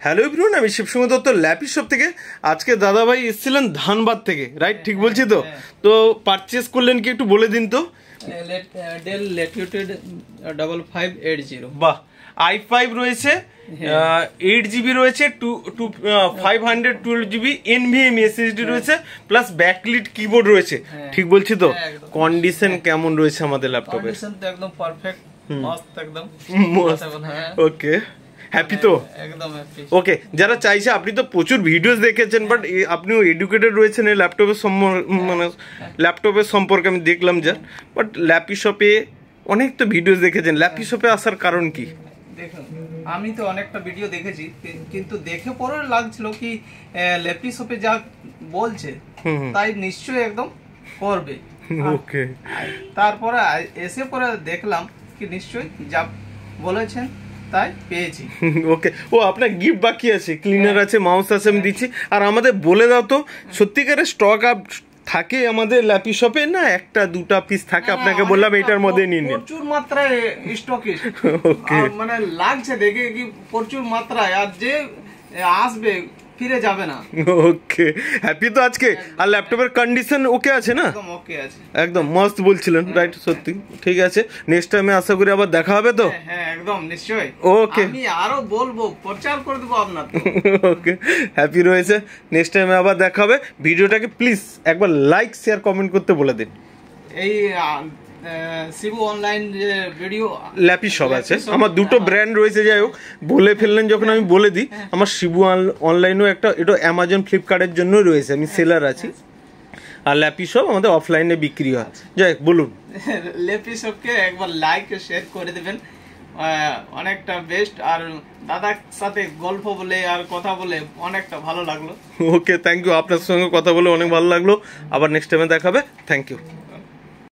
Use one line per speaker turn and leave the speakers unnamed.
Hello everyone, আমি শিবসঙ্গ Dutta lappy shop থেকে। আজকে দাদাভাই এসেছিলেন ধানবাদ থেকে, রাইট? ঠিক বলছি তো? তো পারচেস করলেন কি একটু বলে দিন তো।
Del Latitude 5580।
বাহ, i5 রয়েছে, 8GB রয়েছে, 512GB NVMe SSD রয়েছে, প্লাস ব্যাকলিট কিবোর্ড রয়েছে। ঠিক বলছি তো? কন্ডিশন কেমন রয়েছে আমাদের ল্যাপটপে?
কন্ডিশন তো একদম পারফেক্ট, মস্ত একদম।
ওকে, হ্যাপি তো?
একদম হ্যাপি।
ওকে, যারা চাইছে, আপনি তো প্রচুর ভিডিওস দেখেছেন, বাট আপনিও এডুকেটেড রয়েছেন এই ল্যাপটপের মানে ল্যাপটপের সম্পর্কে আমি দেখলাম যা। বাট ল্যাপি শপে অনেক তো ভিডিওস দেখেছেন, ল্যাপি শপে আসার কারণ কি?
দেখুন, আমি তো অনেকটা ভিডিও দেখেছি, কিন্তু দেখে পরে লাগছিল কি ল্যাপি শপে যা বলছে তাই নিশ্চয়ই একদম করবে।
ওকে,
তারপরে এসে পরে দেখলাম কি নিশ্চয়ই যা বলেছেন তাই পেয়েছি।
ওকে, ও আপনার গিফট বাকি আছে, ক্লিনার আছে, মাউস আছে, আমি দিচ্ছি। আর আমাদের বলে দাও তো, সত্যিকারের স্টক আপ থাকে আমাদের ল্যাপি শপে না একটা দুটা পিস থাকে? আপনাকে বললাম এটার মধ্যে নিয়ে নিন।
প্রচুর মাত্রায় স্টকিস্ট, মানে লাগছে দেখে কি প্রচুর মাত্রায়, আর যে আসবে ফিরে যাবে না।
ওকে, হ্যাপি তো আজকে? আর ল্যাপটপের কন্ডিশন ওকে আছে না?
একদম ওকে আছে,
একদম মস্ত বলছিলেন, রাইট? সত্যি ঠিক আছে। নেক্সট টাইমে আশা করি আবার দেখা হবে তো?
হ্যাঁ একদম নিশ্চয়ই।
ওকে,
আমি আরো বলবো, প্রচার করে দেবো আপনার।
ওকে, হ্যাপি রয়েছে। নেক্সট টাইমে আবার দেখা হবে। ভিডিওটাকে প্লিজ একবার লাইক শেয়ার কমেন্ট করতে বলে দিন।
এই শিবু অনলাইন যে ভিডিও
ল্যাপি শপ আছে, আমার দুটো ব্র্যান্ড রয়েছে। যাই হোক, বলে ফেললেন যখন আমি বলে দিই, আমার শিবু অনলাইনও একটা, এটা অ্যামাজন ফ্লিপকার্টের জন্য রয়েছে, আমি সেলার আছি। আর ল্যাপি শপ আমাদের অফলাইনে বিক্রি হয়। যাই হোক, বলুন।
ল্যাপি শপকে একবার লাইক শেয়ার করে দেবেন, অনেকটা বেস্ট। আর দাদার সাথে গল্প বলে আর কথা বলে অনেকটা ভালো লাগলো।
ওকে, থ্যাংক ইউ। আপনার সঙ্গে কথা বলে অনেক ভালো লাগলো। আবার নেক্সট টাইমে দেখা হবে। Thank you.